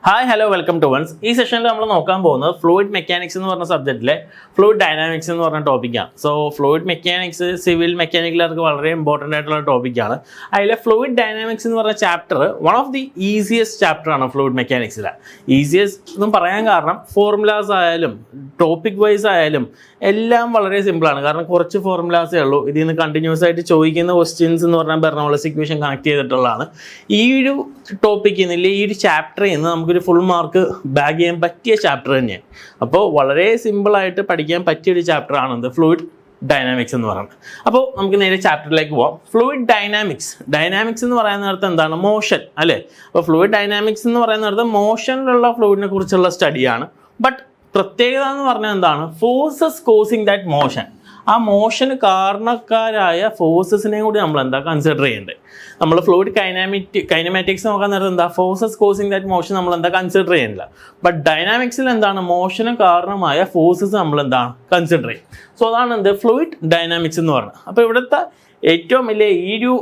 Hi hello welcome to Ones. ഈ സെഷനിൽ നമ്മൾ നോക്കാൻ പോകുന്നത് ഫ്ലൂയിഡ് മെക്കാനിക്സ് എന്ന് പറഞ്ഞ സബ്ജക്റ്റിലെ ഫ്ലൂയിഡ് ഡൈനാമിക്സ് എന്ന് പറഞ്ഞ ടോപ്പിക്കാണ്. സോ ഫ്ലൂയിഡ് മെക്കാനിക്സ് സിവിൽ മെക്കാനിക്കലർക്ക് വളരെ ഇമ്പോർട്ടൻ്റ് ആയിട്ടുള്ള ടോപ്പിക്കാണ്. അതിലെ ഫ്ലൂയിഡ് ഡൈനാമിക്സ് എന്ന് പറഞ്ഞ chapter one of the easiest ചാപ്റ്ററാണ് ഫ്ലൂയിഡ് മെക്കാനിക്സിലെ. ഈസിയസ്റ്റ് എന്നും പറയാൻ കാരണം ഫോർമുലാസ് ആയാലും ടോപ്പിക് വൈസ് ആയാലും എല്ലാം വളരെ സിമ്പിളാണ്. കാരണം കുറച്ച് ഫോർമുലാസേ ഉള്ളൂ. ഇതിൽ നിന്ന് കണ്ടിന്യൂസ് ആയിട്ട് ചോദിക്കുന്ന ക്വസ്റ്റ്യൻസ് എന്ന് പറഞ്ഞാൽ ബെർണോളിസ് ഇക്വേഷൻ കണക്ട് ചെയ്തിട്ടുള്ളതാണ്. ഈ ഒരു ടോപ്പിക്കിൽ നിന്ന് ഈ ഒരു ചാപ്റ്ററിൽ നിന്ന് നമുക്കൊരു ഫുൾ മാർക്ക് ബാഗ് ചെയ്യാൻ പറ്റിയ ചാപ്റ്റർ തന്നെയാണ്. അപ്പോൾ വളരെ സിമ്പിളായിട്ട് പഠിക്കാൻ പറ്റിയൊരു ചാപ്റ്ററാണ് ഫ്ലൂയിഡ് ഡൈനാമിക്സ് എന്ന് പറയുന്നത്. അപ്പോൾ നമുക്ക് നേരെ ചാപ്റ്ററിലേക്ക് പോവാം. ഫ്ലൂയിഡ് ഡൈനാമിക്സ് എന്ന് പറയുന്ന നേരത്തെ എന്താണ്? മോഷൻ അല്ലേ? അപ്പോൾ ഫ്ലൂയിഡ് ഡൈനാമിക്സ് എന്ന് പറയുന്ന നേരത്തെ മോഷനിലുള്ള ഫ്ലൂയിഡിനെ കുറിച്ചുള്ള സ്റ്റഡിയാണ്. ബട്ട് പ്രത്യേകത എന്ന് പറഞ്ഞാൽ എന്താണ്? Forces causing that motion. ആ മോഷന് കാരണക്കാരായ ഫോഴ്സസിനെ കൂടി നമ്മൾ എന്താ കൺസിഡർ ചെയ്യേണ്ടത്. നമ്മൾ ഫ്ലൂയിഡ് കൈനമാറ്റിക്സ് നോക്കാൻ നേരത്തെ എന്താ? ഫോഴ്സസ് കോസിങ് ദാറ്റ് മോഷൻ നമ്മൾ എന്താ കൺസിഡർ ചെയ്യുന്നില്ല. ബട്ട് ഡൈനാമിക്സിൽ എന്താണ്? മോഷന് കാരണമായ ഫോഴ്സസ് നമ്മൾ എന്താണ് കൺസിഡർ ചെയ്യും. സോ അതാണ് ഫ്ലൂയിഡ് ഡൈനാമിക്സ് എന്ന് പറയുന്നത്. അപ്പോൾ ഇവിടുത്തെ ഏറ്റവും വലിയ ഈ ഒരു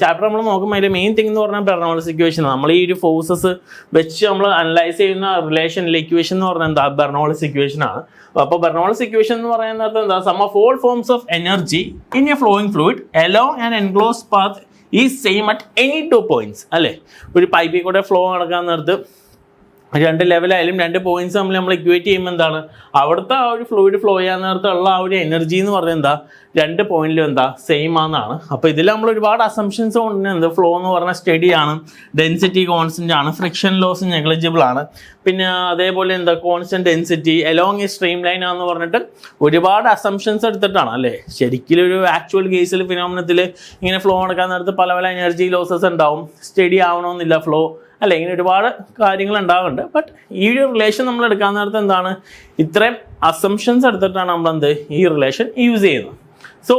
ചാപ്റ്റർ നമ്മൾ നോക്കുമ്പോൾ അതിൻ്റെ മെയിൻ തിങ് എന്ന് പറഞ്ഞാൽ ബെർണോളിസ് ഇക്വേഷൻ. നമ്മൾ ഈ ഒരു ഫോഴ്സസ് വെച്ച് നമ്മൾ അനലൈസ് ചെയ്യുന്ന റിലേഷനിലെ ഇക്വേഷൻ എന്ന് പറഞ്ഞാൽ എന്താ? ബെർണോളിസ് ഇക്വേഷൻ ആണ്. അപ്പോൾ ബെർണോളിസ് ഇക്വേഷൻ എന്ന് പറയുന്നത് എന്താ? Sum of all forms of energy in a flowing fluid along an enclosed path is same at any 2 points അല്ലേ? ഒരു പൈപ്പിൽ കൂടെ ഫ്ലോ നടക്കാൻ നേരത്ത് രണ്ട് ലെവലായാലും 2 പോയിന്റ്സ് തമ്മിൽ നമ്മൾ ഇക്വേറ്റ് ചെയ്യുമ്പോൾ എന്താണ്? അവിടുത്തെ ആ ഒരു ഫ്ലൂയിഡ് ഫ്ലോ ചെയ്യാൻ നേരത്തുള്ള ആ ഒരു എനർജി എന്ന് പറയുന്നത് എന്താ? 2 പോയിന്റിലും എന്താ? സെയിം ആണെന്നാണ്. അപ്പോൾ ഇതിൽ നമ്മൾ ഒരുപാട് അസംഷൻസ് കൊണ്ട് ഫ്ലോ എന്ന് പറഞ്ഞാൽ സ്റ്റഡി ആണ്, ഡെൻസിറ്റി കോൺസ്റ്റന്റ് ആണ്, ഫ്രിക്ഷൻ ലോസ് നെഗ്ലിജിബിൾ ആണ്, പിന്നെ അതേപോലെ എന്താ constant density along A stream line ആണെന്ന് പറഞ്ഞിട്ട് ഒരുപാട് അസംഷൻസ് എടുത്തിട്ടാണ് അല്ലേ? ശരിക്കും ഒരു ആക്ച്വൽ കേസിൽ ഫിനോമിനത്തിൽ ഇങ്ങനെ ഫ്ലോ നടക്കാൻ നേരത്ത് പല പല എനർജി ലോസസ് ഉണ്ടാവും. സ്റ്റഡി ആവണമെന്നില്ല ഫ്ലോ അല്ല, ഇങ്ങനെ ഒരുപാട് കാര്യങ്ങൾ ഉണ്ടാകുന്നുണ്ട്. ബട്ട് ഈ ഒരു റിലേഷൻ നമ്മൾ എടുക്കാൻ നേരത്തെ എന്താണ്? ഇത്രയും അസംഷൻസ് എടുത്തിട്ടാണ് നമ്മൾ ഈ റിലേഷൻ യൂസ് ചെയ്യുന്നത്. സോ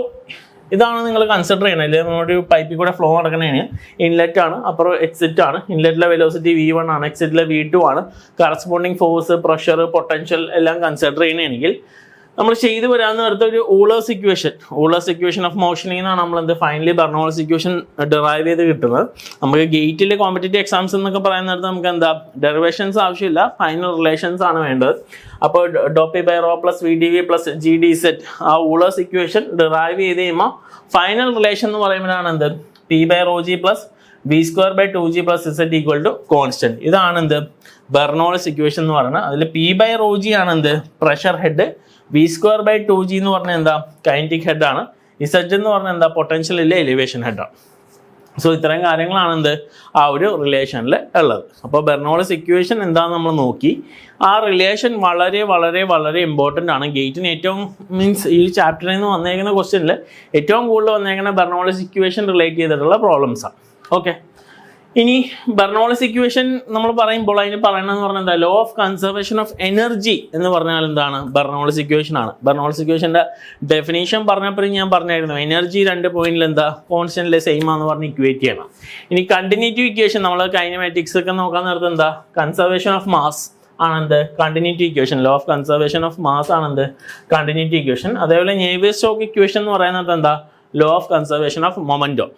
ഇതാണ് നിങ്ങൾ കൺസിഡർ ചെയ്യണത്. അല്ലെങ്കിൽ നമ്മുടെ ഒരു പൈപ്പിൽ കൂടെ ഫ്ലോ നടക്കണേന് ഇൻലെറ്റ് ആണ്, അപ്പുറം എക്സിറ്റ് ആണ്. ഇൻലെറ്റിലെ വെലോസിറ്റി V1 ആണ്, എക്സിറ്റിലെ V2 ആണ്. കറസ്പോണ്ടിങ് ഫോഴ്സ്, പ്രഷർ, പൊട്ടൻഷ്യൽ എല്ലാം കൺസിഡർ ചെയ്യണമെങ്കിൽ നമ്മൾ ചെയ്തു വരാമെന്ന് നേരത്തെ ഒരു ഊളേഴ്സ് ഇക്വേഷൻ ഓഫ് മോഷനിൽ നിന്നാണ് നമ്മൾ ഫൈനലി ബെർണോളിസ് ഇക്വേഷൻ ഡിറൈവ് ചെയ്ത് കിട്ടുന്നത്. നമുക്ക് ഗേറ്റിലെ കോമ്പറ്റേറ്റീവ് എക്സാംസ് എന്നൊക്കെ പറയുന്ന നേരത്തെ നമുക്ക് എന്താ ഡെറിവേഷൻസ് ആവശ്യമില്ല, ഫൈനൽ റിലേഷൻസ് ആണ് വേണ്ടത്. അപ്പോൾ dP by rho plus VdV plus GdZ ആ ഊളേഴ്സ് ഇക്വേഷൻ ഡിറൈവ് ചെയ്ത് കഴിയുമ്പോൾ ഫൈനൽ റിലേഷൻ എന്ന് പറയുമ്പോഴാണ് P by rho G plus V² by 2G plus Z equal to constant. ഇതാണ് ബെർണോളിസ് ഇക്വേഷൻ എന്ന് പറയുന്നത്. അതിൽ P ബൈ റോ G ആണ് pressure head, V² by 2G എന്ന് പറഞ്ഞാൽ എന്താ? കൈനറ്റിക് ഹെഡ് ആണ്. Z എന്ന് പറഞ്ഞാൽ എന്താ? പൊട്ടൻഷ്യലിലെ എലിവേഷൻ ഹെഡാണ്. സോ ഇത്തരം കാര്യങ്ങളാണ് ആ ഒരു റിലേഷനിൽ ഉള്ളത്. അപ്പോൾ ബെർണോളിസ് ഇക്വേഷൻ എന്താണെന്ന് നമ്മൾ നോക്കി. ആ റിലേഷൻ വളരെ വളരെ വളരെ ഇമ്പോർട്ടൻ്റ് ആണ്. ഗേറ്റിന് ഏറ്റവും ഈ ചാപ്റ്ററിൽ നിന്ന് വന്നേക്കുന്ന ക്വസ്റ്റ്യനിൽ ഏറ്റവും കൂടുതൽ വന്നേക്കുന്ന ബെർണോളിസ് ഇക്വേഷൻ റിലേറ്റ് ചെയ്തിട്ടുള്ള പ്രോബ്ലംസാണ്. ഓക്കെ, ഇനി ബെർണോളിസ് ഇക്വേഷൻ നമ്മൾ പറയുമ്പോൾ അതിന് പറയണമെന്ന് പറഞ്ഞാൽ എന്താ? Law of conservation of energy എന്ന് പറഞ്ഞാൽ എന്താണ്? ബെർണോളിസ് ഇക്വേഷൻ ആണ്. ബെർണോളിസ് ഇക്വേഷൻ്റെ ഡെഫിനേഷൻ പറഞ്ഞപ്പോൾ ഞാൻ പറഞ്ഞായിരുന്നു എനർജി 2 പോയിന്റിൽ എന്താ? കോൺസ്റ്റന്റിലെ സെയിം ആണെന്ന് പറഞ്ഞ് ഇക്വേറ്റ് ചെയ്യണം. ഇനി കണ്ടിന്യൂറ്റി ഇക്വേഷൻ നമ്മൾ കൈനമാറ്റിക്സ് ഒക്കെ നോക്കാൻ നേരത്തെ എന്താ? കൺസർവേഷൻ ഓഫ് മാസ് ആണ് continuity equation. Law of conservation of mass ആണ് കണ്ടിന്യൂറ്റി ഇക്വേഷൻ. അതേപോലെ നേവിയർ-സ്റ്റോക്സ് ഇക്വേഷൻ എന്ന് പറയുന്നത് എന്താ? Law of conservation of momentum.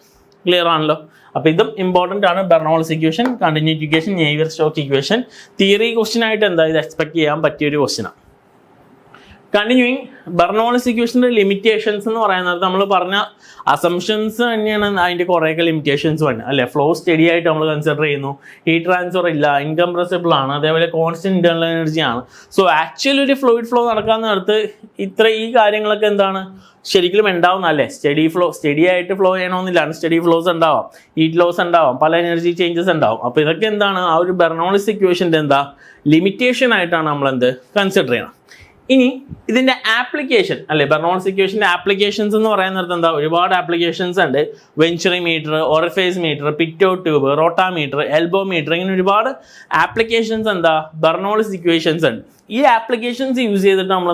Clear ആണല്ലോ? അപ്പോൾ ഇതും ഇമ്പോർട്ടൻ്റ് ആണ്. Bernoulli's equation, continuity equation, Navier Stokes equation theory question ആയിട്ട് എന്താ ഇത് എക്സ്പെക്ട് ചെയ്യാൻ പറ്റിയൊരു ക്വസ്റ്റ്യനാണ്. കണ്ടിന്യൂയിങ് ബെർണോളിസ് ഇക്വേഷൻ്റെ ലിമിറ്റേഷൻസ് എന്ന് പറയുന്നത് നമ്മൾ പറഞ്ഞ അസംഷൻസ് തന്നെയാണ് അതിൻ്റെ കുറേയൊക്കെ ലിമിറ്റേഷൻസ് വേണ്ടത് അല്ലേ? ഫ്ലോ സ്റ്റഡി ആയിട്ട് നമ്മൾ കൺസിഡർ ചെയ്യുന്നു, ഹീറ്റ് ട്രാൻസ്ഫർ ഇല്ല, ഇൻകംപ്രസിബിൾ ആണ്, അതേപോലെ കോൺസ്റ്റന്റ് ഇന്റേണൽ എനർജി ആണ്. സോ ആക്ച്വലി ഒരു ഫ്ലൂയിഡ് ഫ്ലോ നടക്കാൻ നേരത്ത് ഈ കാര്യങ്ങളൊക്കെ എന്താണ് ശരിക്കും ഉണ്ടാവുന്ന അല്ലേ? സ്റ്റഡി ആയിട്ട് ഫ്ലോ ചെയ്യണമെന്നില്ല, സ്റ്റഡി ഫ്ലോസ് ഉണ്ടാവാം, ഹീറ്റ് ലോസ് ഉണ്ടാവാം, പല എനർജി ചേഞ്ചസ് ഉണ്ടാവും. അപ്പോൾ ഇതൊക്കെ എന്താണ് ആ ഒരു ബെർണോളിസ് ഇക്വേഷൻ്റെ ലിമിറ്റേഷൻ ആയിട്ടാണ് നമ്മൾ കൺസിഡർ ചെയ്യണം. ഇനി ഇതിൻ്റെ ആപ്ലിക്കേഷൻ അല്ലേ? ബെർണോളിസ് ഇക്വേഷൻ്റെ ആപ്ലിക്കേഷൻസ് എന്ന് പറയുന്നത് എന്താ? ഒരുപാട് ആപ്ലിക്കേഷൻസ് ഉണ്ട്. Venturi meter, orifice meter, pitot tube, rotameter, elbow meter, ഇങ്ങനെ ഒരുപാട് ആപ്ലിക്കേഷൻസ് എന്താ? ബെർണോളിസ് ഇക്വേഷൻസ് ഉണ്ട്. ഈ ആപ്ലിക്കേഷൻസ് യൂസ് ചെയ്തിട്ട് നമ്മൾ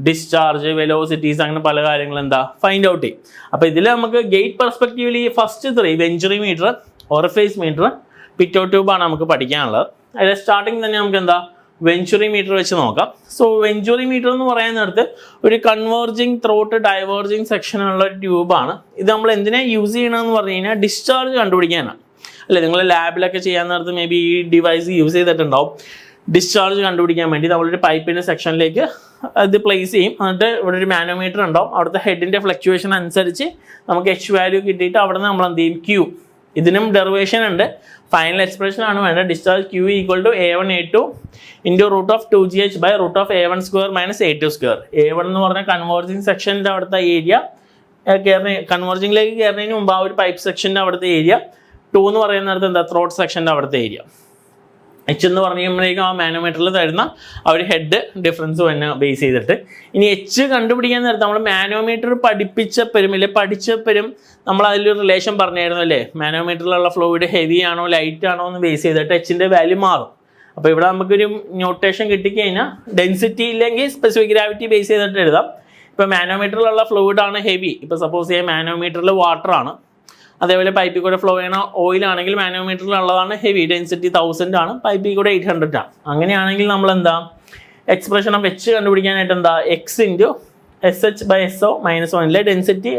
ഡിസ്ചാർജ്, വെലോസിറ്റീസ്, അങ്ങനെ പല കാര്യങ്ങൾ ഫൈൻഡ് ഔട്ട് ചെയ്യും. അപ്പോൾ ഇതിൽ നമുക്ക് ഗേറ്റ് പെർസ്പെക്റ്റീവിൽ ഈ first 3 venturi meter, orifice meter, പിറ്റോ ട്യൂബാണ് നമുക്ക് പഠിക്കാനുള്ളത്. അതിൽ സ്റ്റാർട്ടിങ് തന്നെ നമുക്ക് വെഞ്ചുറി മീറ്റർ വെച്ച് നോക്കാം. സോ വെഞ്ചുറി മീറ്റർ എന്ന് പറയുന്നിടത്ത് ഒരു കൺവേർജിങ് ത്രോട്ട് ഡൈവേർജിങ് സെക്ഷനുള്ള ഒരു ട്യൂബാണ്. ഇത് നമ്മൾ എന്തിനാണ് യൂസ് ചെയ്യണമെന്ന് പറഞ്ഞു കഴിഞ്ഞാൽ ഡിസ്ചാർജ് കണ്ടുപിടിക്കാനാണ്. അല്ലെ നിങ്ങൾ ലാബിലൊക്കെ ചെയ്യാൻ നേരത്ത് മേ ബി ഈ ഡിവൈസ് യൂസ് ചെയ്തിട്ടുണ്ടാവും. ഡിസ്ചാർജ് കണ്ടുപിടിക്കാൻ വേണ്ടി നമ്മളൊരു പൈപ്പിൻ്റെ സെക്ഷനിലേക്ക് അത് പ്ലേസ് ചെയ്യും. എന്നിട്ട് ഇവിടെ ഒരു മാനോമീറ്റർ ഉണ്ടാവും. അവിടുത്തെ ഹെഡിൻ്റെ ഫ്ലക്ച്വേഷൻ അനുസരിച്ച് നമുക്ക് എച്ച് വാല്യൂ കിട്ടിയിട്ട് അവിടെ നിന്ന് നമ്മൾ എന്ത് ചെയ്യും, ക്യൂ. ഇതിനും ഡെറിവേഷൻ ഉണ്ട്. ഫൈനൽ എക്സ്പ്രഷൻ ആണ് വേണ്ടത്. Discharge Q equal to A1A2 into √2GH by √A1² minus A2². A1 എന്ന് പറഞ്ഞാൽ കൺവേർജിങ് സെക്ഷൻ്റെ അവിടുത്തെ ഏരിയ, കൺവേർജിങ്ങിലേക്ക് കയറുന്നതിന് മുമ്പ് ആ ഒരു പൈപ്പ് സെക്ഷൻ്റെ അവിടുത്തെ ഏരിയ. 2 എന്ന് പറയുന്നിടത്ത് എന്താ, ത്രോട്ട് സെക്ഷൻ്റെ അവിടുത്തെ ഏരിയ. എച്ച് എന്ന് പറഞ്ഞു കഴിയുമ്പോഴേക്കും ആ മാനോമീറ്ററിൽ തരുന്ന ആ ഒരു ഹെഡ് ഡിഫറൻസ് തന്നെ ബേസ് ചെയ്തിട്ട്. ഇനി എച്ച് കണ്ടുപിടിക്കാൻ നേരത്തെ നമ്മൾ മാനോമീറ്റർ പഠിപ്പിച്ചപ്പോഴും നമ്മൾ അതിലൊരു റിലേഷൻ പറഞ്ഞായിരുന്നു അല്ലേ, മാനോമീറ്ററിലുള്ള ഫ്ലൂയിഡ് ഹെവി ആണോ ലൈറ്റ് ആണോ എന്ന് ബേസ് ചെയ്തിട്ട് എച്ചിൻ്റെ വാല്യൂ മാറും. അപ്പോൾ ഇവിടെ നമുക്കൊരു നോട്ടേഷൻ കിട്ടിക്കഴിഞ്ഞാൽ ഡെൻസിറ്റി ഇല്ലെങ്കിൽ സ്പെസിഫിക് ഗ്രാവിറ്റി ബേസ് ചെയ്തിട്ട് എഴുതാം. ഇപ്പോൾ മാനോമീറ്ററിലുള്ള ഫ്ലൂയിഡ് ആണ് ഹെവി, ഇപ്പോൾ സപ്പോസ് ചെയ്യാൻ മാനോമീറ്ററിൽ വാട്ടർ ആണ്, അതേപോലെ പൈപ്പിൽ കൂടെ ഫ്ലോ ചെയ്യുന്ന ഓയിൽ ആണെങ്കിൽ മാനോമീറ്ററിലുള്ളതാണ് ഹെവി, ഡെൻസിറ്റി 1000 ആണ്, പൈപ്പിൽ കൂടെ 800 ആണ്. അങ്ങനെയാണെങ്കിൽ നമ്മൾ എന്താ എക്സ്പ്രഷൻ ഓഫ് എച്ച് കണ്ടുപിടിക്കാനായിട്ട് എന്താ X into SH by SO -1 density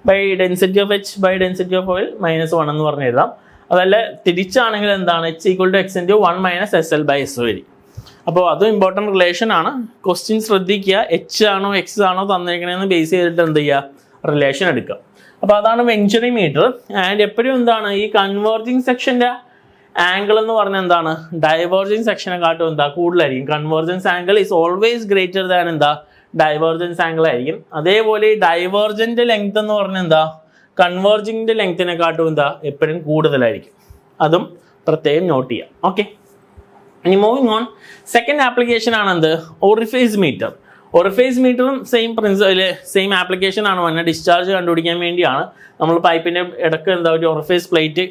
by density of H by density of oil -1 എന്ന് പറഞ്ഞ് എഴുതാം. അതല്ല തിരിച്ചാണെങ്കിൽ എന്താണ് H equal to X into 1 - SL by SO വരും. അപ്പോൾ അതും ഇമ്പോർട്ടൻറ്റ് റിലേഷൻ ആണ്. ക്വസ്റ്റ്യൻ ശ്രദ്ധിക്കുക, എച്ച് ആണോ എക്സ് ആണോ തന്നേക്കണേന്ന് ബേസ് ചെയ്തിട്ട് എന്ത് ചെയ്യുക, റിലേഷൻ എടുക്കുക. അപ്പോൾ അതാണ് വെഞ്ചുറി മീറ്റർ. ആൻഡ് എപ്പോഴും എന്താണ് ഈ കൺവേർജിങ് സെക്ഷൻ്റെ ആംഗിൾ എന്ന് പറഞ്ഞാൽ എന്താണ്, ഡൈവേർജിങ് സെക്ഷനെ കാട്ടും എന്താ കൂടുതലായിരിക്കും. Convergence angle is always greater than എന്താ ഡൈവേർജൻസ് ആംഗിൾ ആയിരിക്കും. അതേപോലെ ഈ ഡൈവേർജൻ്റെ ലെങ്ത് എന്ന് പറഞ്ഞാൽ എന്താ കൺവേർജിങ്ങിൻ്റെ ലെങ്ത്തിനെ കാട്ടും എന്താ എപ്പോഴും കൂടുതലായിരിക്കും. അതും പ്രത്യേകം നോട്ട് ചെയ്യാം. ഓക്കെ, ഇനി മൂവിങ് ഓൺ, സെക്കൻഡ് ആപ്ലിക്കേഷൻ ആണ് എന്ത്, ഓറിഫേസ് മീറ്റർ. ഓറിഫേസ് മീറ്ററും സെയിം ആപ്ലിക്കേഷൻ ആണ് വന്നത്. ഡിസ്ചാർജ് കണ്ടുപിടിക്കാൻ വേണ്ടിയാണ്. നമ്മൾ പൈപ്പിൻ്റെ ഇടയ്ക്ക് എന്താ ഒരു ഓറിഫേസ് പ്ലേറ്റ്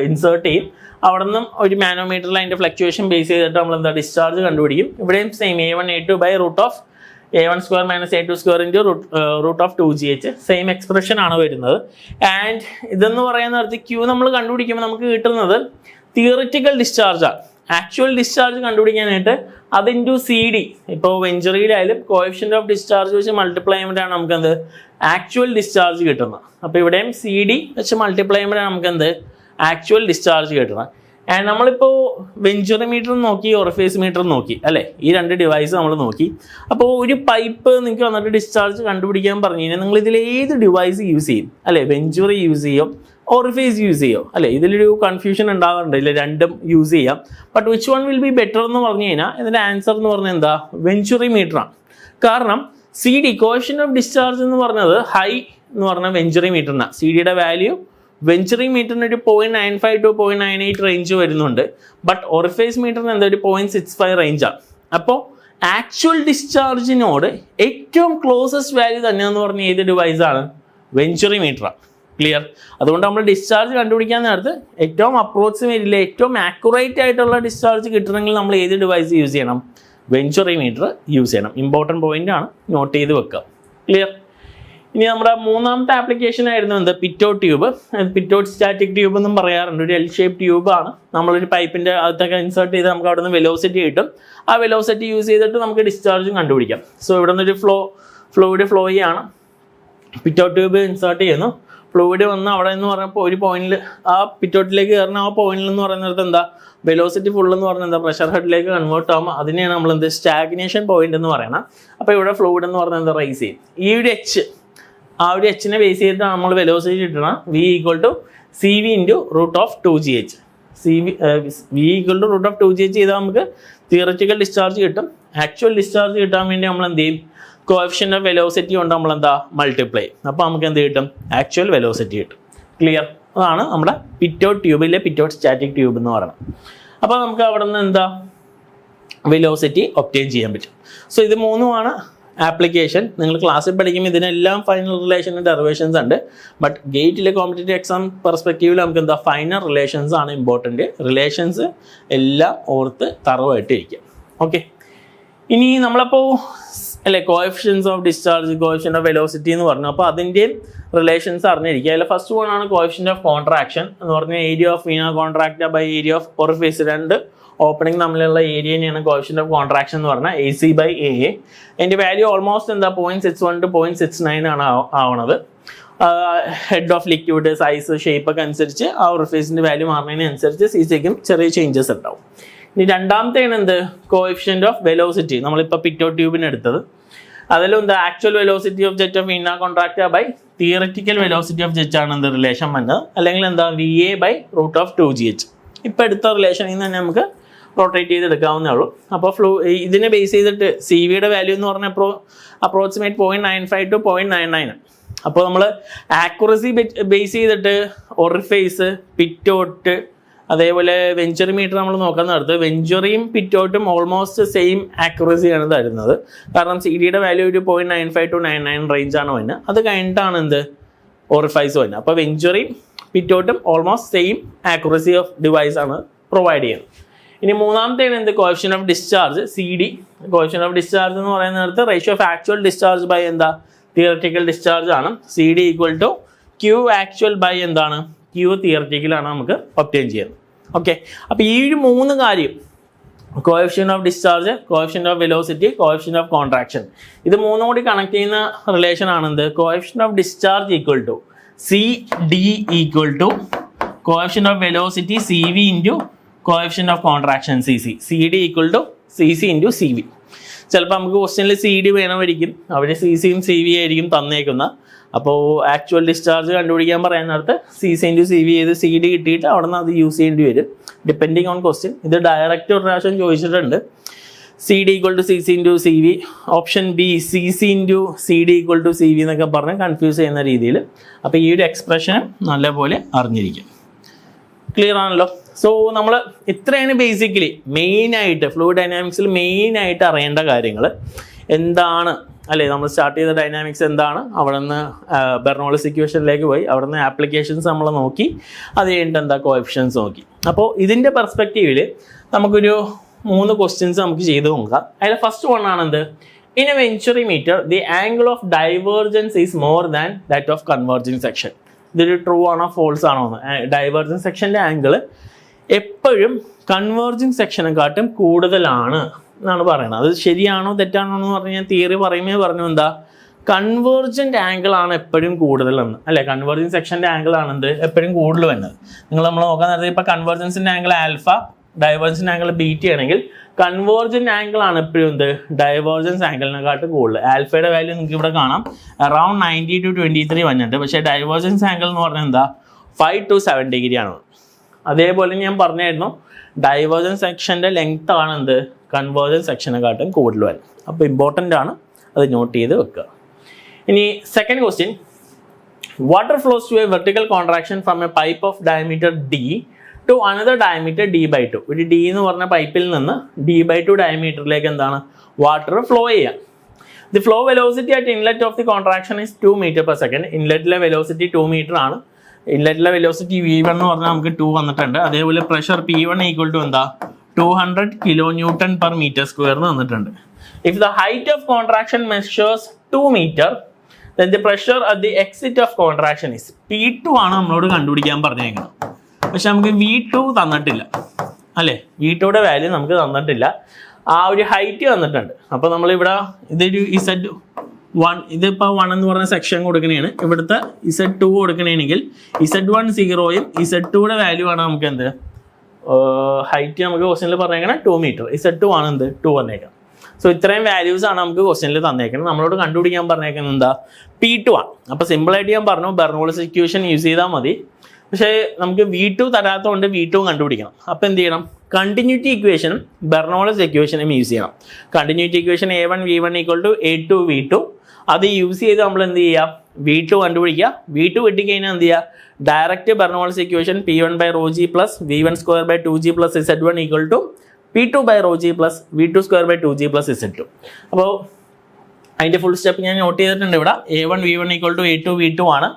ഇൻസേർട്ട് ചെയ്യും. അവിടെ നിന്നും ഒരു മാനോമീറ്ററിൽ അതിൻ്റെ ഫ്ലക്ച്വേഷൻ ബേസ് ചെയ്തിട്ട് നമ്മൾ എന്താ ഡിസ്ചാർജ് കണ്ടുപിടിക്കും. ഇവിടെയും same A1A2 by √A1² minus A2² into √2GH same expression ആണ് വരുന്നത്. ആൻഡ് ഇതെന്ന് പറയുന്ന നേരത്തെ ക്യൂ നമ്മൾ കണ്ടുപിടിക്കുമ്പോൾ നമുക്ക് കിട്ടുന്നത് തിയറിറ്റിക്കൽ ഡിസ്ചാർജാണ്. ആക്ച്വൽ ഡിസ്ചാർജ് കണ്ടുപിടിക്കാനായിട്ട് അത് ഇൻറ്റു CD, ഇപ്പോൾ വെഞ്ചറിയിലായാലും കോഎഫിഷ്യൻ്റ് ഓഫ് ഡിസ്ചാർജ് വെച്ച് മൾട്ടിപ്ലൈ ചെയ്യുമ്പോഴാണ് നമുക്ക് എന്ത് ആക്ച്വൽ ഡിസ്ചാർജ് കിട്ടുന്നത്. അപ്പോൾ ഇവിടെയും CD വെച്ച് മൾട്ടിപ്ലൈ ചെയ്യുമ്പോഴാണ് നമുക്ക് എന്ത് ആക്ച്വൽ ഡിസ്ചാർജ് കിട്ടുന്നത്. ആൻഡ് നമ്മളിപ്പോൾ വെഞ്ചറി മീറ്റർ നോക്കി, ഓറിഫേസ് മീറ്റർ നോക്കി അല്ലേ, ഈ രണ്ട് ഡിവൈസ് നമ്മൾ നോക്കി. അപ്പോൾ ഒരു പൈപ്പ് നിങ്ങൾക്ക് വന്നിട്ട് ഡിസ്ചാർജ് കണ്ടുപിടിക്കാൻ പറഞ്ഞു കഴിഞ്ഞാൽ നിങ്ങൾ ഇതിൽ ഏത് ഡിവൈസ് യൂസ് ചെയ്യും അല്ലേ, വെഞ്ചറി യൂസ് ചെയ്യും, ഓറിഫേസ് യൂസ് ചെയ്യോ അല്ലേ, ഇതിലൊരു കൺഫ്യൂഷൻ ഉണ്ടാകാറുണ്ട്. ഇല്ല രണ്ടും യൂസ് ചെയ്യാം. But which one will be better എന്ന് പറഞ്ഞു കഴിഞ്ഞാൽ ഇതിൻ്റെ ആൻസർ എന്ന് പറഞ്ഞാൽ എന്താ വെഞ്ചുറി മീറ്ററാണ്. കാരണം CD കോഎഫിഷ്യൻ്റ് ഓഫ് ഡിസ്ചാർജ് എന്ന് പറഞ്ഞത് ഹൈ എന്ന് പറഞ്ഞാൽ വെഞ്ചുറി മീറ്ററിനാണ്. CDയുടെ വാല്യൂ വെഞ്ചുറി മീറ്ററിന് ഒരു 0.95 to 0.98 റേഞ്ച് വരുന്നുണ്ട്. ബട്ട് ഓറിഫേസ് മീറ്ററിന് എന്താ ഒരു 0.65 റേഞ്ചാണ്. അപ്പോൾ ആക്ച്വൽ ഡിസ്ചാർജിനോട് ഏറ്റവും ക്ലോസസ്റ്റ് വാല്യൂ തന്നെയെന്ന് പറഞ്ഞാൽ ഏത് ഡിവൈസാണ്, വെഞ്ചുറി മീറ്ററാണ്. ക്ലിയർ? അതുകൊണ്ട് നമ്മൾ ഡിസ്ചാർജ് കണ്ടുപിടിക്കാൻ നേരത്ത് ഏറ്റവും അപ്രോക്സിമേറ്റ്ലി ഏറ്റവും ആക്യുറേറ്റ് ആയിട്ടുള്ള ഡിസ്ചാർജ് കിട്ടണമെങ്കിൽ നമ്മൾ ഏത് ഡിവൈസ് യൂസ് ചെയ്യണം, വെഞ്ചുറി മീറ്റർ യൂസ് ചെയ്യണം. ഇമ്പോർട്ടൻറ്റ് പോയിന്റ് ആണ്, നോട്ട് ചെയ്ത് വെക്കുക. ക്ലിയർ? ഇനി നമ്മുടെ മൂന്നാമത്തെ ആപ്ലിക്കേഷൻ ആയിരുന്നു എന്ത്, പിറ്റോട്ട് ട്യൂബ്. പിറ്റോട്ട് സ്റ്റാറ്റിക് ട്യൂബ് എന്നും പറയാറുണ്ട്. ഒരു L ഷേപ്പ് ട്യൂബാണ്. നമ്മളൊരു പൈപ്പിൻ്റെ അകത്തൊക്കെ ഇൻസേർട്ട് ചെയ്ത് നമുക്ക് അവിടെ നിന്ന് വെലോസിറ്റി കിട്ടും. ആ വെലോസിറ്റി യൂസ് ചെയ്തിട്ട് നമുക്ക് ഡിസ്ചാർജും കണ്ടുപിടിക്കാം. സോ ഇവിടെ നിന്നൊരു ഫ്ലൂയിഡ് ഫ്ലോ ചെയ്യാണ്. പിറ്റോട്ട് ട്യൂബ് ഇൻസേർട്ട് ചെയ്യുന്നു. ഫ്ലൂയിഡ് വന്ന് അവിടെ എന്ന് പറഞ്ഞപ്പോൾ ഒരു പോയിന്റിൽ ആ പിറ്റോട്ടിലേക്ക് കയറുന്ന ആ പോയിന്റിൽ എന്ന് പറയുന്നത് എന്താ വെലോസിറ്റി ഫുൾ എന്ന് പറഞ്ഞാൽ എന്താ പ്രഷർ ഹെഡിലേക്ക് കൺവേർട്ട് ആകുമ്പോൾ അതിനെയാണ് നമ്മൾ എന്ത് സ്റ്റാഗ്നേഷൻ പോയിന്റ് എന്ന് പറയുന്നത്. അപ്പോൾ ഇവിടെ ഫ്ലൂയിഡ് എന്ന് പറഞ്ഞാൽ എന്താ റൈസ് ചെയ്യും. ഈ ഒരു എച്ച്, ആ ഒരു എച്ചിനെ ബേസ് ചെയ്തിട്ടാണ് നമ്മൾ വെലോസിറ്റി കിട്ടണം. V equal to CV into √2GH. V equal to √2GH ചെയ്താൽ നമുക്ക് തിയററ്റിക്കൽ ഡിസ്ചാർജ് കിട്ടും. ആക്ച്വൽ ഡിസ്ചാർജ് കിട്ടാൻ വേണ്ടി നമ്മൾ എന്ത് ചെയ്യും, കോഎഫിഷ്യൻ്റ് ഓഫ് വെലോസിറ്റി കൊണ്ട് നമ്മൾ എന്താ മൾട്ടിപ്ലൈ. അപ്പോൾ നമുക്ക് എന്ത് കിട്ടും, ആക്ച്വൽ വെലോസിറ്റി കിട്ടും. ക്ലിയർ? അതാണ് നമ്മുടെ പിറ്റോട്ട് ട്യൂബിലെ പിറ്റോട്ട് സ്റ്റാറ്റിക് ട്യൂബ് എന്ന് പറയുന്നത്. അപ്പോൾ നമുക്ക് അവിടെ നിന്ന് എന്താ വെലോസിറ്റി ഒബ്റ്റെയിൻ ചെയ്യാൻ പറ്റും. സോ ഇത് മൂന്നുമാണ് ആപ്ലിക്കേഷൻ. നിങ്ങൾ ക്ലാസ്സിൽ പഠിക്കുമ്പോൾ ഇതിനെല്ലാം ഫൈനൽ റിലേഷൻ ഡെറിവേഷൻസ് ഉണ്ട്. ബട്ട് ഗേറ്റിലെ കോമ്പറ്റേറ്റീവ് എക്സാം പെർസ്പെക്റ്റീവിൽ നമുക്ക് എന്താ ഫൈനൽ റിലേഷൻസ് ആണ് ഇമ്പോർട്ടൻറ്റ്. റിലേഷൻസ് എല്ലാം ഓർത്ത് തറവായിട്ട് ഇരിക്കുക. ഓക്കെ, ഇനി നമ്മളപ്പോൾ അല്ലേ coefficients of discharge, coefficient of velocity എന്ന് പറഞ്ഞു. അപ്പോൾ അതിൻ്റെയും റിലേഷൻസ് അറിഞ്ഞിരിക്കുക. അതിൽ ഫസ്റ്റ് വൺ ആണ് കോഎഫിഷ്യൻ്റ് ഓഫ് കോൺട്രാക്ഷൻ എന്ന് പറഞ്ഞാൽ area of vena contract by area of orifice. രണ്ട് ഓപ്പണിംഗ് തമ്മിലുള്ള ഏരിയനെയാണ് കോഎഫിഷ്യൻ്റ് ഓഫ് കോൺട്രാക്ഷൻ എന്ന് പറഞ്ഞാൽ AC ബൈ AA. അതിൻ്റെ വാല്യൂ ഓൾമോസ്റ്റ് എന്താ 0.61 to 0.69 ആണ് ആവണത്. Head of liquid size shape ഒക്കെ അനുസരിച്ച് ആ ഓറിഫൈസിൻ്റെ വാല്യൂ മാറുന്നതിനനുസരിച്ച് സി സിക്കും ചെറിയ ചേഞ്ചസ് ഉണ്ടാവും. ഇനി രണ്ടാമത്തെയാണ് എന്ത് കോഎഫിഷ്യന്റ് ഓഫ് വെലോസിറ്റി. നമ്മളിപ്പോൾ പിറ്റോ ട്യൂബിന് എടുത്തത് അതിലും എന്താ actual velocity of jet of vena contract by theoretical velocity of jet ആണ് എന്ത് റിലേഷൻ വന്നത്, അല്ലെങ്കിൽ എന്താ VA ബൈ √2GH. ഇപ്പോൾ എടുത്ത റിലേഷനിൽ നിന്ന് തന്നെ നമുക്ക് റൊട്ടേറ്റ് ചെയ്തെടുക്കാവുന്നേ ഉള്ളൂ. അപ്പോൾ ഇതിനെ ബേസ് ചെയ്തിട്ട് CV-യുടെ വാല്യൂ എന്ന് പറഞ്ഞാൽ അപ്രോക്സിമേറ്റ് 0.95 to 0.99. അപ്പോൾ നമ്മൾ ആക്യുറസി ബേസ് ചെയ്തിട്ട് ഒറിഫേസ് പിറ്റോട്ട് അതേപോലെ വെഞ്ചറി മീറ്റർ നമ്മൾ നോക്കാൻ നേരത്ത് വെഞ്ചറിയും പിറ്റോട്ടും ഓൾമോസ്റ്റ് സെയിം ആക്യുറസിയാണ് തരുന്നത്. കാരണം CD-യുടെ വാല്യൂ ഒരു 0.95 to 0.99 റേഞ്ചാണ് വരുന്നത്. അത് കഴിഞ്ഞിട്ടാണ് എന്ത് ഓറിഫൈസ് വരുന്നത്. അപ്പോൾ വെഞ്ചറിയും പിറ്റോട്ടും almost same accuracy of device ആണ് പ്രൊവൈഡ് ചെയ്യുന്നത്. ഇനി മൂന്നാമത്തെയാണ് എന്ത് coefficient of discharge CD. Coefficient of discharge എന്ന് പറയുന്ന നേരത്ത് ratio of actual discharge by എന്താ തിയററ്റിക്കൽ ഡിസ്ചാർജ് ആണ്. CD = Q ആക്ച്വൽ ബൈ എന്താണ് Q തിയററ്റിക്കലാണ് നമുക്ക് ഒബ്റ്റെയിൻ ചെയ്യുന്നത്. ഓക്കെ, അപ്പോൾ ഈ ഒരു മൂന്ന് കാര്യം coefficient of discharge, coefficient of velocity, coefficient of contraction, ഇത് മൂന്നും കൂടി കണക്ട് ചെയ്യുന്ന റിലേഷൻ ആണ് എന്ത് coefficient of discharge = CD = coefficient of velocity CV into coefficient of contraction CC. CD = CC into CV. ചിലപ്പോൾ നമുക്ക് ക്വസ്റ്റ്യനിൽ CD വേണമായിരിക്കും, അവർ CCയും CV ആയിരിക്കും തന്നേക്കുന്ന. അപ്പോൾ ആക്ച്വൽ ഡിസ്ചാർജ് കണ്ടുപിടിക്കാൻ പറയുന്നിടത്ത് CC ഇൻറ്റു CV ചെയ്ത് CD കിട്ടിയിട്ട് അവിടെ നിന്ന് അത് യൂസ് ചെയ്യേണ്ടി വരും ഡിപ്പെൻഡിങ് ഓൺ ക്വസ്റ്റ്യൻ. ഇത് ഡയറക്റ്റ് ഒരു പ്രാവശ്യം ചോദിച്ചിട്ടുണ്ട്. CD = CC into CV. Option B CC into CD = CV എന്നൊക്കെ പറഞ്ഞ് കൺഫ്യൂസ് ചെയ്യുന്ന രീതിയിൽ. അപ്പോൾ ഈ ഒരു എക്സ്പ്രഷൻ നല്ലപോലെ അറിഞ്ഞിരിക്കും. ക്ലിയർ ആണല്ലോ. സോ നമ്മൾ ഇത്രയാണ് ബേസിക്കലി മെയിനായിട്ട് ഫ്ലൂയിഡ് ഡൈനാമിക്സിൽ മെയിനായിട്ട് അറിയേണ്ട കാര്യങ്ങൾ. എന്താണ് അല്ലേ, നമ്മൾ സ്റ്റാർട്ട് ചെയ്ത ഡൈനാമിക്സ് എന്താണ്, അവിടെ നിന്ന് ബെർണോളിസ് ഇക്വേഷനിലേക്ക് പോയി, അവിടെ നിന്ന് ആപ്ലിക്കേഷൻസ് നമ്മൾ നോക്കി, അത് കഴിഞ്ഞിട്ട് എന്താ കോഎഫിഷ്യൻസ് നോക്കി. അപ്പോൾ ഇതിൻ്റെ പെർസ്പെക്റ്റീവിൽ നമുക്കൊരു 3 ക്വസ്റ്റ്യൻസ് നമുക്ക് ചെയ്ത് നോക്കാം. അതിൽ ഫസ്റ്റ് വൺ ആണെന്ത് in a venturi meter the angle of divergence is more than that of converging section. ഇതൊരു ട്രൂ ആണോ ഫോൾസ് ആണോ എന്ന്. ഡൈവേർജൻസ് സെക്ഷൻ്റെ ആംഗിൾ എപ്പോഴും കൺവേർജിങ് സെക്ഷനെക്കാട്ടും കൂടുതലാണ് എന്നാണ് പറയുന്നത്. അത് ശരിയാണോ തെറ്റാണോ എന്ന് പറഞ്ഞാൽ തിയറി പറയുമ്പോൾ പറഞ്ഞു എന്താ കൺവേർജൻ്റ് ആംഗിൾ ആണ് എപ്പോഴും കൂടുതലെന്ന് അല്ലേ. കൺവേർജിങ് സെക്ഷൻ്റെ ആംഗിൾ ആണ് എന്ത് എപ്പോഴും കൂടുതൽ വരുന്നത്. നമ്മൾ നോക്കാൻ നേരത്തെ ഇപ്പോൾ കൺവേർജൻസിൻ്റെ ആംഗിൾ ആൽഫ, ഡൈവേർജൻസിൻ്റെ ആംഗിൾ ബീറ്റ ആണെങ്കിൽ കൺവേർജൻ്റ് ആംഗിൾ ആണ് എപ്പോഴും എന്ത് ഡൈവേർജൻസ് ആംഗിളിനെക്കാട്ടും കൂടുതൽ. ആൽഫയുടെ വാല്യൂ നിങ്ങൾക്ക് ഇവിടെ കാണാം അറൗണ്ട് 90 to 23 വന്നിട്ടുണ്ട്. പക്ഷേ ഡൈവേർജൻസ് ആംഗിൾ എന്ന് പറഞ്ഞാൽ എന്താ 5 to 7 ഡിഗ്രി ആണ്. അതേപോലെ ഞാൻ പറഞ്ഞായിരുന്നു ഡൈവേർജൻസ് സെക്ഷൻ്റെ ലെങ്ത് ആണ് എന്ത് കൺവേർജൻസ് സെക്ഷനെക്കാട്ടും കൂടുതൽ വരും. അപ്പോൾ ഇമ്പോർട്ടൻ്റ് ആണ്, അത് നോട്ട് ചെയ്ത് വെക്കുക. ഇനി second question, water flows to a vertical contraction from a pipe of diameter D to another diameter D/2. ഒരു D എന്ന് പറഞ്ഞ പൈപ്പിൽ നിന്ന് D/2 ഡയമീറ്ററിലേക്ക് എന്താണ് വാട്ടർ ഫ്ലോ ചെയ്യാം. The flow velocity at inlet of the contraction is 2 m/s. ഇൻലെറ്റിലെ velocity 2 metre ആണ്. ഇൻലെറ്റിലെ വെലോസിറ്റി V1 എന്ന് പറഞ്ഞാൽ നമുക്ക് 2 വന്നിട്ടുണ്ട്. അതേപോലെ പ്രഷർ P1 = എന്താ 200 kN/m² എന്ന് വന്നിട്ടുണ്ട്. If the height of contraction measures 2 meter, then the pressure at the exit of contraction is P2 ആണ് നമ്മളോട് കണ്ടുപിടിക്കാൻ പറഞ്ഞേക്കുന്നത്. പക്ഷെ നമുക്ക് V2 തന്നിട്ടില്ല അല്ലേ, V2യുടെ വാല്യൂ നമുക്ക് തന്നിട്ടില്ല. ആ ഒരു ഹൈറ്റ് തന്നിട്ടുണ്ട്. അപ്പോൾ നമ്മളിവിടെ ഇതൊരു Z1, ഇതിപ്പോൾ 1 എന്ന് പറഞ്ഞ സെക്ഷൻ കൊടുക്കണേണ്. ഇവിടുത്തെ Z2 കൊടുക്കണമെങ്കിൽ Z1 0യും Z2യുടെ വാല്യൂ ആണ് നമുക്ക് എന്ത് ഹൈറ്റ് നമുക്ക് ക്വസ്റ്റ്യനിൽ പറഞ്ഞേക്കണം 2 meter. Z2 ആണ് എന്ത് 2 വന്നേക്കാം. സോ ഇത്രയും വാല്യൂസ് ആണ് നമുക്ക് ക്വസ്റ്റ്യനിൽ തന്നേക്കുന്നത്. നമ്മളോട് കണ്ടുപിടിക്കാൻ പറഞ്ഞേക്കുന്നത് എന്താ P2 ആണ്. അപ്പോൾ സിമ്പിളായിട്ട് ഞാൻ പറഞ്ഞു ബെർണോളിസ് ഇക്വേഷൻ യൂസ് ചെയ്താൽ മതി. പക്ഷേ നമുക്ക് V2 തരാത്തതുകൊണ്ട് V2 കണ്ടുപിടിക്കണം. അപ്പോൾ എന്ത് ചെയ്യണം, കണ്ടിന്യൂറ്റി ഇക്വേഷനും ബെർണോളിസ് ഇക്വേഷനും യൂസ് ചെയ്യണം. Continuity equation A1 V1 = A2 V2. അത് യൂസ് ചെയ്ത് നമ്മൾ എന്ത് ചെയ്യുക V2 കണ്ടുപിടിക്കുക. V2 കിട്ടിക്കഴിഞ്ഞാൽ എന്ത് ചെയ്യുക direct Bernoulli's equation P1/ρg + V1² / 2g + Z1 = P2/ρg + V2² / 2g + Z2. അപ്പോൾ അതിൻ്റെ ഫുൾ സ്റ്റെപ്പ് ഞാൻ നോട്ട് ചെയ്തിട്ടുണ്ട് ഇവിടെ. A1 V1 = A2 V2 ആണ്.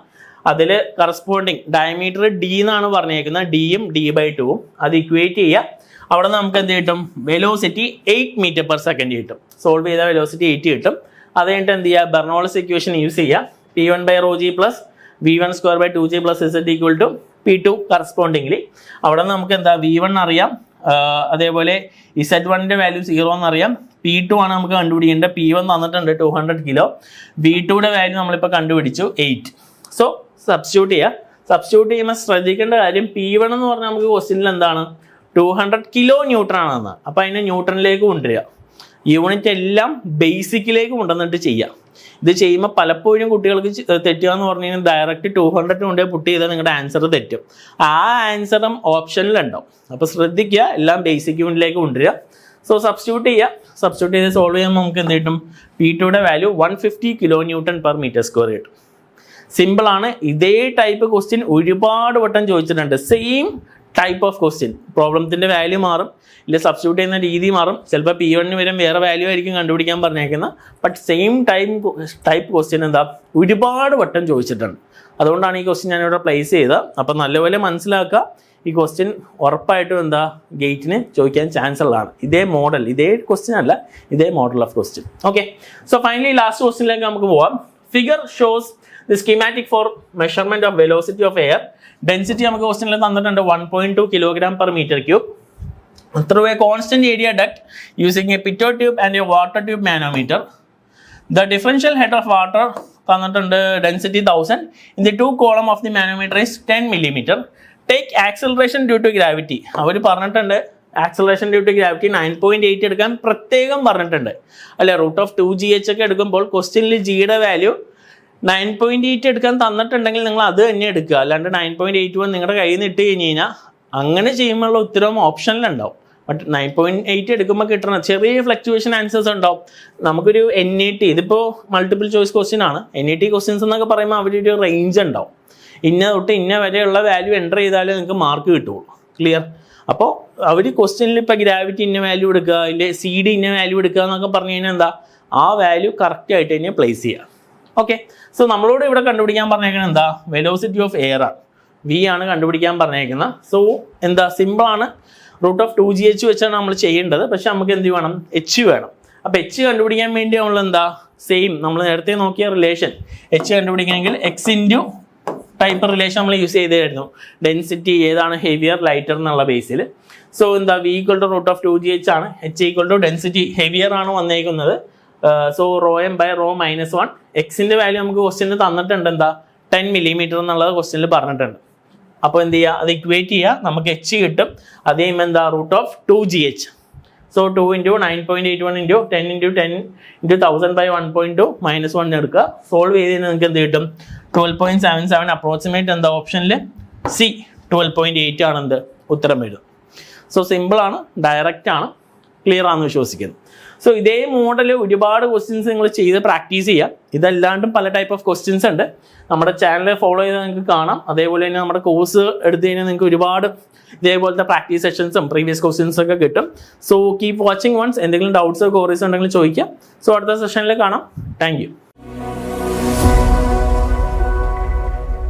അതിൽ കറസ്പോണ്ടിങ് ഡയമീറ്റർ D എന്നാണ് പറഞ്ഞേക്കുന്നത്. Dയും D/2ഉം അത് ഇക്വേറ്റ് ചെയ്യുക. അവിടെ നമുക്ക് എന്ത് കിട്ടും വെലോസിറ്റി 8 m/s കിട്ടും. സോൾവ് ചെയ്ത വെലോസിറ്റി 8 കിട്ടും. അത് കഴിഞ്ഞിട്ട് എന്ത് ചെയ്യുക ബെർണോളിസ് ഇക്വേഷൻ യൂസ് ചെയ്യുക. P1/ρg + V1² / 2g + Z = P2 correspondingly. അവിടെ നിന്ന് നമുക്ക് എന്താ V1 അറിയാം, അതേപോലെ Z1ൻ്റെ വാല്യൂ 0 എന്നറിയാം. P2 ആണ് നമുക്ക് കണ്ടുപിടിക്കേണ്ടത്. P1 തന്നിട്ടുണ്ട് 200 kg. V2യുടെ വാല്യൂ നമ്മളിപ്പോൾ കണ്ടുപിടിച്ചു 8. സോ സബ്സ്റ്റിറ്റ്യൂട്ട് ചെയ്യുക. സബ്സ്റ്റിറ്റ്യൂട്ട് ചെയ്യുമ്പോൾ ശ്രദ്ധിക്കേണ്ട കാര്യം P1 എന്ന് പറഞ്ഞാൽ നമുക്ക് ക്വസ്റ്റ്യനിൽ എന്താണ് 200 kN ആണെന്ന്. അപ്പോൾ അതിനെ ന്യൂട്ടണിലേക്ക് കൊണ്ടുവരിക. യൂണിറ്റ് എല്ലാം ബേസിക്കിലേക്ക് കൊണ്ടുവന്നിട്ട് ചെയ്യുക. ഇത് ചെയ്യുമ്പോൾ പലപ്പോഴും കുട്ടികൾക്ക് തെറ്റുക എന്ന് പറഞ്ഞു കഴിഞ്ഞാൽ ഡയറക്റ്റ് 200 കൊണ്ടേ പുട്ട് ചെയ്താൽ നിങ്ങളുടെ ആൻസർ തെറ്റും. ആ ആൻസറും ഓപ്ഷനിലുണ്ടാവും. അപ്പോൾ ശ്രദ്ധിക്കുക, എല്ലാം ബേസിക് യൂണിറ്റിലേക്ക് കൊണ്ടുവരിക. സോ സബ്സ്റ്റിറ്റ്യൂട്ട് ചെയ്യുക. സബ്സ്റ്റിറ്റ്യൂട്ട് ചെയ്ത് സോൾവ് ചെയ്യുമ്പോൾ നമുക്ക് എന്ത് കിട്ടും? P2യുടെ വാല്യൂ 150 kN/m² കിട്ടും. സിമ്പിളാണ്. ഇതേ ടൈപ്പ് ക്വസ്റ്റ്യൻ ഒരുപാട് വട്ടം ചോദിച്ചിട്ടുണ്ട്. Same type of question. പ്രോബ്ലത്തിൻ്റെ വാല്യൂ മാറും, ഇല്ല സബ്സ്റ്റിറ്റ്യൂട്ട് ചെയ്യുന്ന രീതി മാറും. ചിലപ്പോൾ P1 വരെ വേറെ വാല്യൂ ആയിരിക്കും കണ്ടുപിടിക്കാൻ പറഞ്ഞേക്കുന്നത്. ബട്ട് സെയിം ടൈപ്പ് ക്വസ്റ്റ്യൻ എന്താ ഒരുപാട് വട്ടം ചോദിച്ചിട്ടുണ്ട്. അതുകൊണ്ടാണ് ഈ ക്വസ്റ്റ്യൻ ഞാനിവിടെ പ്ലേസ് ചെയ്തത്. അപ്പോൾ നല്ലപോലെ മനസ്സിലാക്കുക, ഈ ക്വസ്റ്റ്യൻ ഉറപ്പായിട്ടും എന്താ ഗേറ്റിന് ചോദിക്കാൻ ചാൻസ് ഉള്ളതാണ്. ഇതേ മോഡൽ, ഇതേ ക്വസ്റ്റ്യൻ അല്ല, ഇതേ model of question. Okay, so finally last ക്വസ്റ്റ്യനിലേക്ക് നമുക്ക് പോവാം. Figure shows the schematic for measurement of velocity of air. Density നമുക്ക് ക്വസ്റ്റ്യനിൽ തന്നിട്ടുണ്ട് 1.2 kg/m³. Through a constant area duct using a pitot tube and a water tube manometer. The differential head of water തന്നിട്ടുണ്ട് density 1000. In the 2 column of the manometer is 10 mm. Take acceleration due to gravity. അവർ പറഞ്ഞിട്ടുണ്ട് acceleration due to gravity 9.8 എടുക്കാൻ പ്രത്യേകം പറഞ്ഞിട്ടുണ്ട് അല്ലെ. √2gh ഒക്കെ എടുക്കുമ്പോൾ ക്വസ്റ്റ്യനിൽ ജിയുടെ വാല്യൂ 9.8 എടുക്കാൻ തന്നിട്ടുണ്ടെങ്കിൽ നിങ്ങൾ അത് തന്നെ എടുക്കുക. അല്ലാണ്ട് 9.81 നിങ്ങളുടെ കയ്യിൽ നിന്ന് ഇട്ട് കഴിഞ്ഞ് കഴിഞ്ഞാൽ അങ്ങനെ ചെയ്യുമ്പോഴുള്ള ഉത്തരവും ഓപ്ഷനിലുണ്ടാവും. ബട്ട് 9.8 എടുക്കുമ്പോൾ കിട്ടണം ചെറിയ ഫ്ലക്ച്വേഷൻ ആൻസേഴ്സ് ഉണ്ടാവും. നമുക്കൊരു NAT, ഇതിപ്പോൾ മൾട്ടിപ്പിൾ ചോയ്സ് ക്വസ്റ്റ്യൻ ആണ്. NAT ക്വസ്റ്റ്യൻസ് എന്നൊക്കെ പറയുമ്പോൾ അവരൊരു റേഞ്ച് ഉണ്ടാവും. ഇന്ന തൊട്ട് ഇന്ന വരെയുള്ള വാല്യൂ എൻ്റർ ചെയ്താലേ നിങ്ങൾക്ക് മാർക്ക് കിട്ടുള്ളൂ. ക്ലിയർ? അപ്പോൾ അവർ ക്വസ്റ്റ്യനിൽ ഇപ്പോൾ ഗ്രാവിറ്റി ഇന്ന വാല്യൂ എടുക്കുക, ഇല്ലേ CD ഇന്ന വാല്യൂ എടുക്കുക എന്നൊക്കെ പറഞ്ഞു കഴിഞ്ഞാൽ എന്താ ആ വാല്യൂ കറക്റ്റായിട്ട് തന്നെ പ്ലേസ് ചെയ്യുക. ഓക്കെ, സോ നമ്മളോട് ഇവിടെ കണ്ടുപിടിക്കാൻ പറഞ്ഞേക്കുന്നത് എന്താ വെലോസിറ്റി ഓഫ് എയർ ആണ്. V ആണ് കണ്ടുപിടിക്കാൻ പറഞ്ഞേക്കുന്നത്. സോ എന്താ സിമ്പിളാണ്, √2gh വെച്ചാണ് നമ്മൾ ചെയ്യേണ്ടത്. പക്ഷെ നമുക്ക് എന്ത് വേണം? H വേണം. അപ്പോൾ H കണ്ടുപിടിക്കാൻ വേണ്ടി നമ്മൾ എന്താ സെയിം നമ്മൾ നേരത്തെ നോക്കിയ റിലേഷൻ H കണ്ടുപിടിക്കണമെങ്കിൽ X ഇൻറ്റു ടൈപ്പ് റിലേഷൻ നമ്മൾ യൂസ് ചെയ്തായിരുന്നു. ഡെൻസിറ്റി ഏതാണ് ഹെവിയർ ലൈറ്റർ എന്നുള്ള ബേസിൽ. സോ എന്താ V = √2gh ആണ്. H = ഡെൻസിറ്റി ഹെവിയർ ആണ് വന്നേക്കുന്നത്. So ρm/ρ-1. എക്സിൻ്റെ വാല്യൂ നമുക്ക് ക്വസ്റ്റ്യനിൽ തന്നിട്ടുണ്ട് എന്താ 10 mm എന്നുള്ളത് ക്വസ്റ്റ്യനിൽ പറഞ്ഞിട്ടുണ്ട്. അപ്പോൾ എന്ത് ചെയ്യുക, അത് ഇക്വേറ്റ് ചെയ്യുക, നമുക്ക് H കിട്ടും. അതേ എന്താ √2gh. സോ 2 × 9.81 × 10 × 10 × 1000/1.2 -1 എടുക്കുക. സോൾവ് ചെയ്ത് കഴിഞ്ഞാൽ നിങ്ങൾക്ക് എന്ത് കിട്ടും? 12.77. അപ്രോക്സിമേറ്റ് എന്താ ഓപ്ഷനിൽ C 12.8 ആണ് എന്ത് ഉത്തരം വരും. സോ സിമ്പിളാണ്, ഡയറക്റ്റ് ആണ്, ക്ലിയർ ആണെന്ന് വിശ്വസിക്കുന്നു. സോ ഇതേ മോഡൽ ഒരുപാട് ക്വസ്റ്റ്യൻസ് നിങ്ങൾ ചെയ്ത് പ്രാക്ടീസ് ചെയ്യുക. ഇതല്ലാണ്ടും പല ടൈപ്പ് ഓഫ് ക്വസ്റ്റ്യൻസ് ഉണ്ട്. നമ്മുടെ ചാനൽ ഫോളോ ചെയ്താൽ നിങ്ങൾക്ക് കാണാം. അതേപോലെ തന്നെ നമ്മുടെ കോഴ്സ് എടുത്തു കഴിഞ്ഞാൽ നിങ്ങൾക്ക് ഒരുപാട് ഇതേപോലത്തെ പ്രാക്ടീസ് സെഷൻസും പ്രീവിയസ് ക്വസ്റ്റ്യൻസ് ഒക്കെ കിട്ടും. So keep watching Ones. എന്തെങ്കിലും ഡൗട്ട്സോ ക്വയറീസ് ഉണ്ടെങ്കിൽ ചോദിക്കാം. സോ അടുത്ത സെഷനിൽ കാണാം. Thank U.